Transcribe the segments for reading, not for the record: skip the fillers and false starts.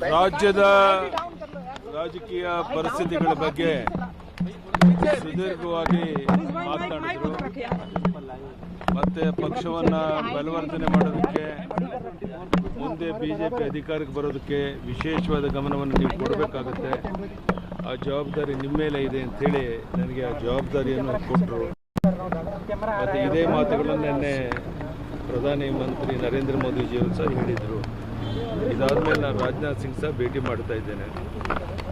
ರಾಜ್ಯದ ರಾಜಕೀಯ ಪರಿಸ್ಥಿತಿಗಳ ಬಗ್ಗೆ ಸುದೀರ್ಘವಾಗಿ ಮಾತನಾಡಿದರು. ಮತ್ತೆ ಪಕ್ಷವನ್ನ ಬಲವರ್ಧನೆ ಮಾಡೋದಕ್ಕೆ, ಮುಂದೆ ಬಿಜೆಪಿ ಅಧಿಕಾರಕ್ಕೆ ಬರೋದಕ್ಕೆ ವಿಶೇಷವಾದ ಗಮನವನ್ನು ನೀವು ಕೊಡಬೇಕಾಗುತ್ತೆ. ಆ ಜವಾಬ್ದಾರಿ ನಿಮ್ಮ ಮೇಲೆ ಇದೆ ಅಂತೇಳಿ ನನಗೆ ಆ ಜವಾಬ್ದಾರಿಯನ್ನು ಕೊಟ್ಟರು. ಮತ್ತು ಇದೇ ಮಾತುಗಳನ್ನು ನಿನ್ನೆ ಪ್ರಧಾನಿ ಮಂತ್ರಿ ನರೇಂದ್ರ ಮೋದಿಜಿಯವರು ಸಹ ಹೇಳಿದರು. ಇದಾದಮೇಲೆ ನಾನು ರಾಜನಾಥ್ ಸಿಂಗ್ ಸಹ ಭೇಟಿ ಮಾಡ್ತಾ ಇದ್ದೇನೆ.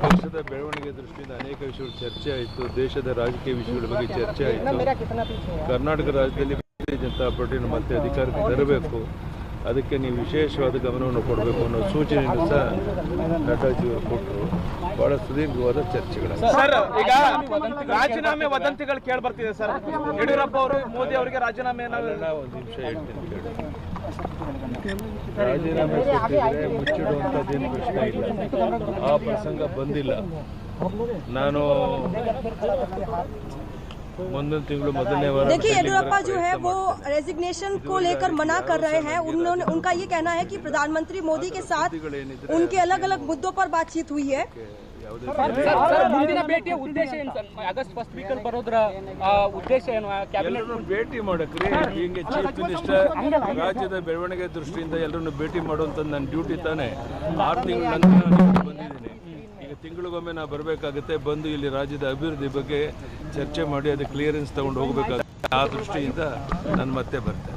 ದೇಶದ ಬೆಳವಣಿಗೆ ದೃಷ್ಟಿಯಿಂದ ಅನೇಕ ವಿಷಯಗಳು ಚರ್ಚೆ ಆಯಿತು. ದೇಶದ ರಾಜಕೀಯ ವಿಷಯಗಳ ಬಗ್ಗೆ ಚರ್ಚೆ ಆಯಿತು. ಕರ್ನಾಟಕ ರಾಜ್ಯದಲ್ಲಿ ಭಾರತೀಯ ಜನತಾ ಪಾರ್ಟಿಯನ್ನು ಮತ್ತೆ ಅಧಿಕಾರಕ್ಕೆ ತರಬೇಕು, ಅದಕ್ಕೆ ನೀವು ವಿಶೇಷವಾದ ಗಮನವನ್ನು ಕೊಡಬೇಕು ಅನ್ನೋ ಸೂಚನೆಯನ್ನು ಸಹ ನಡ್ಡಾಜಿಯವರು ಕೊಟ್ಟರು. ಬಹಳ ಸುದೀರ್ಘವಾದ ಚರ್ಚೆಗಳು. ಸರ್, ಈಗ ರಾಜೀನಾಮೆ ವದಂತಿಗಳು ಕೇಳಿ ಬರ್ತಿದೆ ಸರ್. ಯಡಿಯೂರಪ್ಪ ಅವರು ಮೋದಿ ಅವರಿಗೆ ರಾಜೀನಾಮೆ ಒಂದು ನಿಮಿಷ ಹೇಳ್ತೀನಿ ಕೇಳಿ. ರಾಜೀನಾಮೆ ಕೊಟ್ಟಿದ್ರೆ ಮುಚ್ಚಿಡುವಂಥದ್ದೇನು ಪ್ರಶ್ನೆ ಇಲ್ಲ. ಆ ಪ್ರಸಂಗ ಬಂದಿಲ್ಲ. ನಾನು देखिए, येडियुरप्पा जो है वो रेजिग्नेशन को लेकर मना कर रहे हैं. उनका ये कहना है कि प्रधानमंत्री मोदी के साथ उनके अलग अलग मुद्दों पर बातचीत हुई है. ಮುಂದಿನ ಭೇಟಿಯ ಉದ್ದೇಶ ಏನು ಸರ್? ಆಗಸ್ಟ್ ಫಸ್ಟ್ ವೀಕಲ್ಲಿ ಬರೋದ್ರ ಉದ್ದೇಶ ಏನು? ಎಲ್ಲರನ್ನು ಭೇಟಿ ಮಾಡಕ್ರಿ. ಹಿಂಗೆ ಚೀಫ್ ಮಿನಿಸ್ಟರ್ ರಾಜ್ಯದ ಬೆಳವಣಿಗೆ ದೃಷ್ಟಿಯಿಂದ ಎಲ್ಲರನ್ನು ಭೇಟಿ ಮಾಡುವಂತ ನನ್ನ ಡ್ಯೂಟಿ ತಾನೆ. 6 ತಿಂಗಳ ನಂತರ ನಾನು ಬಂದಿದ್ದೀನಿ. ಈಗ ತಿಂಗಳಿಗೊಮ್ಮೆ ನಾವು ಬರಬೇಕಾಗುತ್ತೆ. ಬಂದು ಇಲ್ಲಿ ರಾಜ್ಯದ ಅಭಿವೃದ್ಧಿ ಬಗ್ಗೆ ಚರ್ಚೆ ಮಾಡಿ ಅದಕ್ಕೆ ಕ್ಲಿಯರೆನ್ಸ್ ತಗೊಂಡು ಹೋಗಬೇಕಾಗುತ್ತೆ. ಆ ದೃಷ್ಟಿಯಿಂದ ನಾನು ಮತ್ತೆ ಬರ್ತೇನೆ.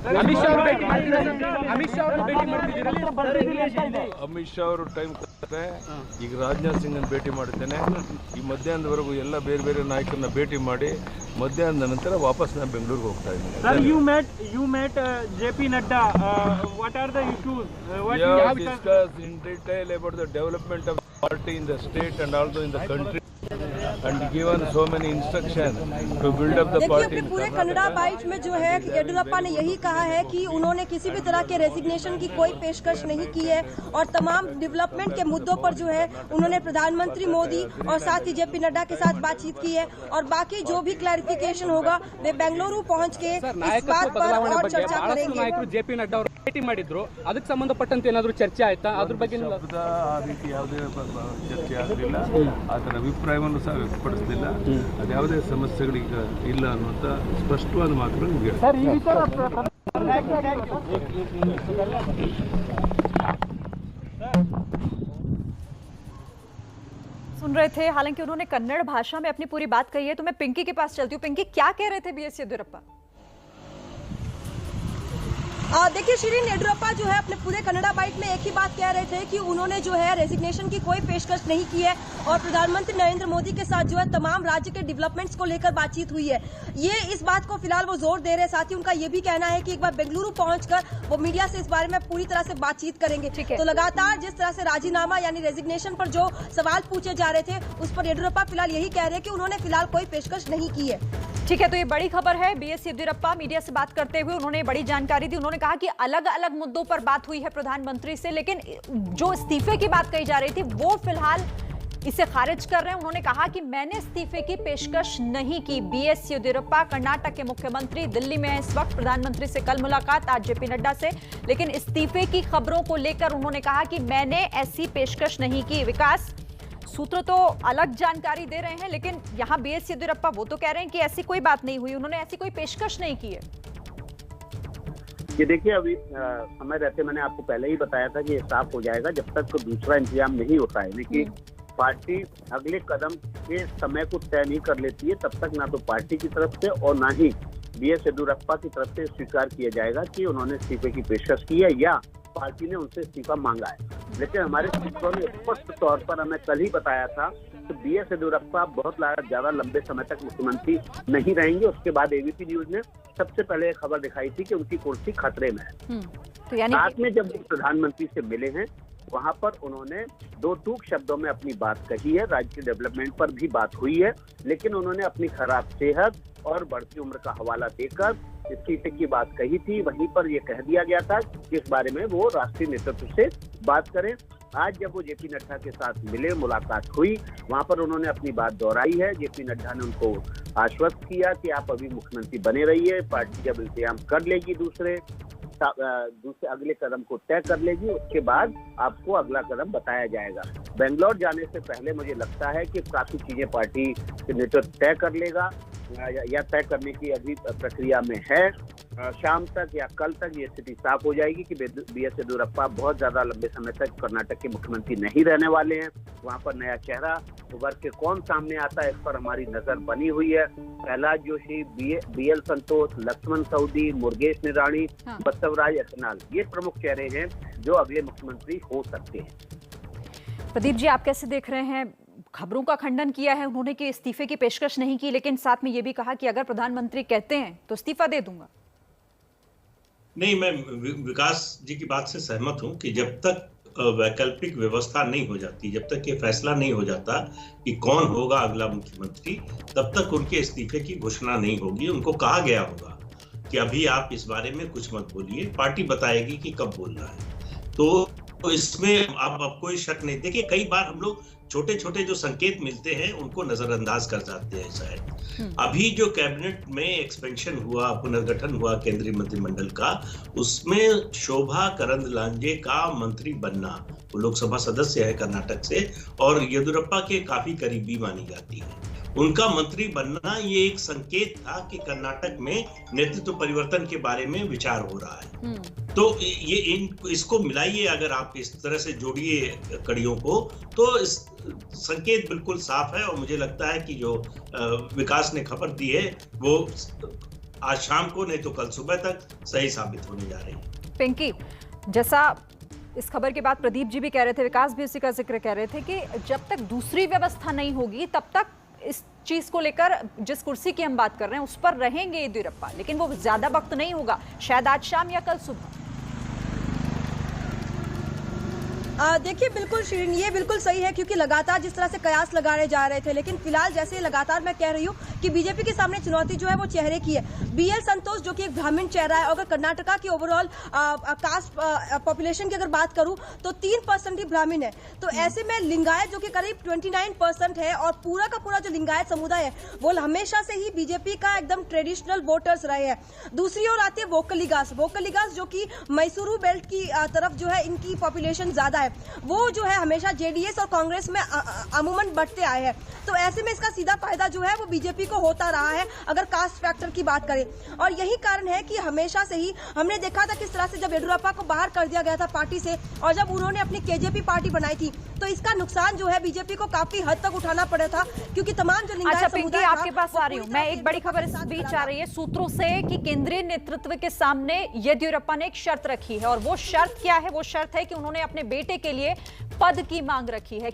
ಅಮಿತ್ ಶಾ ಅವರು ಟೈಮ್ ಕೊಡ್ತಾರೆ. ಈಗ ರಾಜನಾಥ್ ಸಿಂಗ್ ಭೇಟಿ ಮಾಡ್ತೇನೆ. ಈ ಮಧ್ಯಾಹ್ನದವರೆಗೂ ಎಲ್ಲ ಬೇರೆ ಬೇರೆ ನಾಯಕರನ್ನ ಭೇಟಿ ಮಾಡಿ ಮಧ್ಯಾಹ್ನದ ನಂತರ ವಾಪಸ್ ನಾನು ಬೆಂಗಳೂರಿಗೆ ಹೋಗ್ತಾ ಇದ್ದೀನಿ. You met JP Nadda. What are the issues? We have discussed in detail about the development of the party in the state and also in the country, and given so many instructions to build up the party. देखिए, पूरे Kannada bite में जो है येडियुरप्पा ने यही कहा है कि उन्होंने किसी भी तरह के रेजिग्नेशन की कोई पेशकश नहीं की है और तमाम डेवलपमेंट के मुद्दों पर जो है उन्होंने प्रधानमंत्री मोदी और साथ ही JP नड्डा के साथ बातचीत की है. और बाकी जो भी क्लैरिफिकेशन होगा वे बेंगलुरु पहुंच के इस बात पर और चर्चा करेंगे. JP ನಡ್ಡಾ ಅವರು ಭೇಟಿ ಮಾಡಿದ್ರು. ಅದಕ್ಕೆ ಸಂಬಂಧಪಟ್ಟಂತೆ ಏನಾದರೂ ಚರ್ಚೆ ಆಯ್ತಾ? ಅದ್ರ ಬಗ್ಗೆ ಆ ರೀತಿ ಯಾವುದೇ ಚರ್ಚೆ ಆಗಲಿಲ್ಲ. ಆತನ ಅಭಿಪ್ರಾಯವನ್ನು ಸಹ ವ್ಯಕ್ತಪಡಿಸಲಿಲ್ಲ. ಅದ್ಯಾವುದೇ ಸಮಸ್ಯೆಗಳೀಗ ಇಲ್ಲ ಅನ್ನುವಂಥ ಸ್ಪಷ್ಟವಾದ ಮಾತುಗಳು ನಿಮಗೆ. सुन रहे थे, हालांकि उन्होंने कन्नड़ भाषा में अपनी पूरी बात कही है. तो मैं पिंकी के पास चलती हूँ. पिंकी, क्या कह रहे थे BS येडियुरप्पा? देखिए शिरीन, येडियुरप्पा जो है अपने पूरे कन्नड़ा बाइट में एक ही बात कह रहे थे कि उन्होंने जो है रेजिग्नेशन की कोई पेशकश नहीं की है और प्रधानमंत्री नरेंद्र मोदी के साथ जो है तमाम राज्य के डेवलपमेंट्स को लेकर बातचीत हुई है. ये इस बात को फिलहाल वो जोर दे रहे हैं. साथ ही उनका ये भी कहना है कि एक बार बेंगलुरु पहुंचकर वो मीडिया से इस बारे में पूरी तरह से बातचीत करेंगे. तो लगातार जिस तरह से राजीनामा यानी रेजिग्नेशन पर जो सवाल पूछे जा रहे थे उस पर येडियुरप्पा फिलहाल यही कह रहे हैं कि उन्होंने फिलहाल कोई पेशकश नहीं की है. ठीक है, तो ये बड़ी खबर है. BS येडियुरप्पा मीडिया से बात करते हुए उन्होंने बड़ी जानकारी दी. उन्होंने कहा कि अलग अलग मुद्दों पर बात हुई है प्रधानमंत्री से, लेकिन जो इस्तीफे की बात कही जा रही थी वो फिलहाल इसे खारिज कर रहे हैं. उन्होंने कहा कि मैंने इस्तीफे की पेशकश नहीं की. BS येडियुरप्पा कर्नाटक के मुख्यमंत्री दिल्ली में इस वक्त. प्रधानमंत्री से कल मुलाकात, आज JP नड्डा से. लेकिन इस्तीफे की खबरों को लेकर उन्होंने कहा कि मैंने ऐसी पेशकश नहीं की. विकास, सूत्र तो अलग जानकारी दे रहे हैं, लेकिन यहाँ BS येडियुरप्पा वो तो कह रहे हैं कि ऐसी कोई बात नहीं हुई, उन्होंने ऐसी कोई पेशकश नहीं की है. ये देखिए, अभी समय रहते मैंने आपको पहले ही बताया था कि ये साफ हो जाएगा जब तक दूसरा इंतजाम नहीं होता है. लेकिन पार्टी अगले कदम के समय को तय नहीं कर लेती है तब तक ना तो पार्टी की तरफ से और ना ही BS येडियुरप्पा की तरफ से स्वीकार किया जाएगा कि उन्होंने इस्तीफे की पेशकश की है या पार्टी ने उनसे इस्तीफा मांगा है. लेकिन हमारे सूत्रों ने स्पष्ट तौर पर हमें कल ही बताया था कि BS येडियुरप्पा बहुत ज्यादा लंबे समय तक मुख्यमंत्री नहीं रहेंगे. उसके बाद ABP न्यूज ने सबसे पहले खबर दिखाई थी कि उनकी कुर्सी खतरे में है. तो यानी साथ में जब वो प्रधानमंत्री से मिले हैं वहां पर उन्होंने 2 टूक शब्दों में अपनी बात कही है. राज्य के डेवलपमेंट पर भी बात हुई है, लेकिन उन्होंने अपनी खराब सेहत और बढ़ती उम्र का हवाला देकर इस्तीफे की बात कही थी. वहीं पर यह कह दिया गया था कि इस बारे में वो राष्ट्रीय नेतृत्व से बात करें. आज जब वो JP नड्डा के साथ मिले, मुलाकात हुई, वहां पर उन्होंने अपनी बात दोहराई है. JP नड्डा ने उनको आश्वस्त किया कि आप अभी मुख्यमंत्री बने रहिए, पार्टी जब इंतजाम कर लेगी दूसरे दूसरे अगले कदम को तय कर लेगी। उसके बाद आपको अगला कदम बताया जाएगा। बेंगलोर जाने से पहले मुझे लगता है कि काफी चीजें पार्टी के नेतृत्व तय कर लेगा या तय करने की अभी प्रक्रिया में है। शाम तक या कल तक ये स्थिति साफ हो जाएगी कि BS येदियुरप्पा बहुत ज्यादा लंबे समय तक कर्नाटक के मुख्यमंत्री नहीं रहने वाले हैं। वहां पर नया चेहरा उभर के कौन सामने आता है, इस पर हमारी नजर बनी हुई है। प्रहलाद जोशी, BL संतोष, लक्ष्मण सवदी, मुरुगेश निराणी, बसवराज यत्नाल, ये प्रमुख चेहरे हैं जो अगले मुख्यमंत्री हो सकते हैं। प्रदीप जी, आप कैसे देख रहे हैं? खबरों का खंडन किया है उन्होंने कि इस्तीफे की पेशकश नहीं की, लेकिन साथ में ये भी कहा कि अगर प्रधानमंत्री कहते हैं तो इस्तीफा दे दूंगा। नहीं, मैं विकास जी की बात से सहमत हूं कि जब तक वैकल्पिक व्यवस्था नहीं हो जाती, जब तक ये फैसला नहीं हो जाता कि कौन होगा अगला मुख्यमंत्री, तब तक उनके इस्तीफे की घोषणा नहीं होगी। उनको कहा गया होगा कि अभी आप इस बारे में कुछ मत बोलिए, पार्टी बताएगी कि कब बोलना है। तो इसमें अब कोई शक नहीं। देखिए, कई बार हम लोग छोटे छोटे जो संकेत मिलते हैं उनको नजरअंदाज कर जाते हैं शायद। अभी जो कैबिनेट में एक्सपेंशन हुआ, पुनर्गठन हुआ केंद्रीय मंत्रिमंडल का, उसमें शोभा करंदलाजे का मंत्री बनना, वो लोकसभा सदस्य है कर्नाटक से और येदियुरप्पा के काफी करीबी मानी जाती है, उनका मंत्री बनना ये एक संकेत था कि कर्नाटक में नेतृत्व परिवर्तन के बारे में विचार हो रहा है। तो ये इसको मिलाइए, अगर आप इस तरह से जोड़िए कड़ियों को, तो इस संकेत बिल्कुल साफ है। और मुझे लगता है कि जो विकास ने खबर दी है वो आज शाम को नहीं तो कल सुबह तक सही साबित होने जा रही है। पिंकी, जैसा इस खबर के बाद प्रदीप जी भी कह रहे थे, विकास भी उसी का जिक्र कह रहे थे कि जब तक दूसरी व्यवस्था नहीं होगी तब तक इस चीज को लेकर, जिस कुर्सी की हम बात कर रहे हैं उस पर रहेंगे येदियुरप्पा, लेकिन वो ज्यादा वक्त नहीं होगा, शायद आज शाम या कल सुबह। देखिए, बिल्कुल शिरीन, ये बिल्कुल सही है, क्योंकि लगातार जिस तरह से कयास लगाए जा रहे थे, लेकिन फिलहाल जैसे लगातार मैं कह रही हूँ कि बीजेपी के सामने चुनौती जो है वो चेहरे की है। BL संतोष जो कि एक ब्राह्मण चेहरा है, अगर कर्नाटका की ओवरऑल कास्ट पॉपुलेशन की अगर बात करूं तो 3% ही ब्राह्मण है। तो ऐसे में लिंगायत जो कि करीब 29% है और पूरा का पूरा जो लिंगायत समुदाय है वो हमेशा से ही बीजेपी का एकदम ट्रेडिशनल वोटर्स रहे हैं। दूसरी ओर आती है वोक्कलिगास जो कि मैसूरू बेल्ट की तरफ जो है इनकी पॉपुलेशन ज्यादा है, वो जो है हमेशा JDS और कांग्रेस में अमूमन बढ़ते आए हैं। तो ऐसे में इसका सीधा फायदा जो है वो बीजेपी को होता रहा है अगर कास्ट फैक्टर की बात करें। और यही कारण है कि हमेशा से ही हमने देखा था किस तरह से जब येदियुरप्पा को बाहर कर दिया गया था पार्टी से और जब उन्होंने अपनी KJP पार्टी बनाई थी, तो इसका नुकसान जो है बीजेपी को काफी हद तक उठाना पड़ा था, क्योंकि तमाम जो लिंगायत समुदाय था, आपके पास आ रही हूँ मैं, एक बड़ी खबर इस बीच आ रही है सूत्रों से कि केंद्रीय नेतृत्व के सामने येदियुरप्पा ने एक शर्त रखी है, और वो शर्त क्या है? वो शर्त है कि उन्होंने अपने बेटे के लिए पद की मांग रखी है।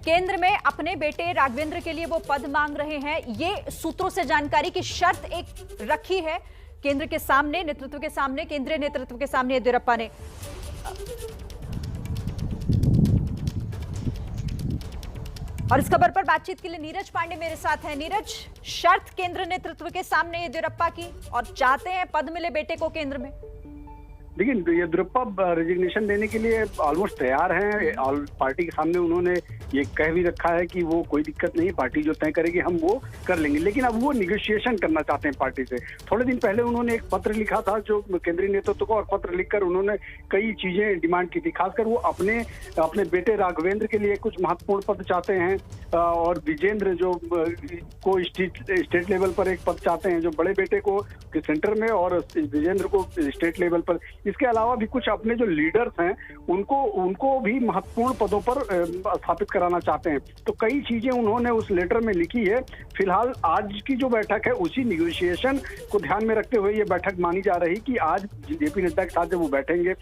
केंद्र में अपने बेटे राघवेंद्र के लिए वो पद मांग रहे हैं। ये सूत्रों से जानकारी की शर्त एक रखी है केंद्र के सामने, नेतृत्व के सामने, केंद्रीय नेतृत्व के सामने येदियुरप्पा ने। और इस खबर पर बातचीत के लिए नीरज पांडे मेरे साथ हैं। नीरज, शर्त केंद्र नेतृत्व के सामने येदियुरप्पा की, और चाहते हैं पद मिले बेटे को केंद्र में। लेकिन येदियुरप्पा रेजिग्नेशन देने के लिए ऑलमोस्ट तैयार हैं। पार्टी के सामने उन्होंने ये कह भी रखा है कि वो कोई दिक्कत नहीं, पार्टी जो तय करेगी हम वो कर लेंगे। लेकिन अब वो निगोशिएशन करना चाहते हैं पार्टी से। थोड़े दिन पहले उन्होंने एक पत्र लिखा था जो केंद्रीय नेतृत्व को, और पत्र लिखकर उन्होंने कई चीजें डिमांड की थी। खासकर वो अपने बेटे राघवेंद्र के लिए कुछ महत्वपूर्ण पद चाहते हैं, और विजेंद्र जो को स्टेट लेवल पर एक पद चाहते हैं, जो बड़े बेटे को सेंटर में और विजेंद्र को स्टेट लेवल पर। इसके अलावा भी कुछ अपने जो लीडर्स हैं उनको भी महत्वपूर्ण पदों पर स्थापित कराना चाहते हैं। तो कई चीजें उन्होंने उस लेटर में लिखी है। फिलहाल आज की जो बैठक है उसी निगोशिएशन को ध्यान में रखते हुए ये बैठक मानी जा रही कि आज JP नड्डा के साथ जब वो बैठेंगे,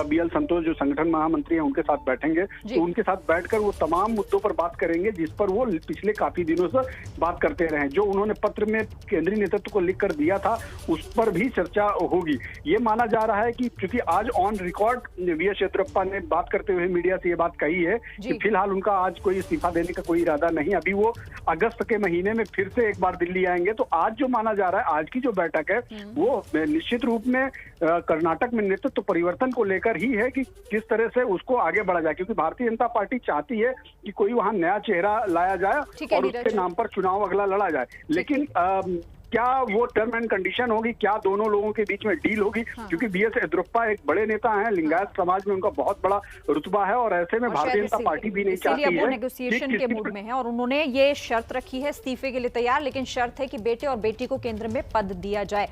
BL संतोष जो संगठन महामंत्री हैं उनके साथ बैठेंगे, तो उनके साथ बैठकर वो तमाम मुद्दों पर बात करेंगे जिस पर वो पिछले काफी दिनों से बात करते रहे। जो उन्होंने पत्र में केंद्रीय नेतृत्व को लिखकर दिया था उस पर भी चर्चा होगी। ये माना जा रहा है कि क्योंकि आज ऑन रिकॉर्ड BS येदियुरप्पा ने बात करते हुए मीडिया से ये बात कही है कि फिलहाल उनका आज कोई इस्तीफा देने का कोई इरादा नहीं। अभी वो अगस्त के महीने में फिर से एक बार दिल्ली आएंगे। तो आज जो माना जा रहा है, आज की जो बैठक है वो निश्चित रूप में कर्नाटक में नेतृत्व परिवर्तन को लेकर ही है कि किस तरह से उसको आगे बढ़ा जाए, क्योंकि भारतीय जनता पार्टी चाहती है कि कोई वहां नया चेहरा लाया जाए और उसके नाम पर चुनाव अगला लड़ा जाए। लेकिन क्या वो टर्म एंड कंडीशन होगी, क्या दोनों लोगों के बीच में डील होगी, क्योंकि बीएस येदियुरप्पा एक बड़े नेता हैं, लिंगायत समाज में उनका बहुत बड़ा रुतबा है और ऐसे में भारतीय जनता पार्टी भी नहीं चाहती है। वो नेगोशिएशन के मूड में है और उन्होंने ये शर्त रखी है इस्तीफे के लिए तैयार, लेकिन शर्त है कि बेटे और बेटी को केंद्र में पद दिया जाए।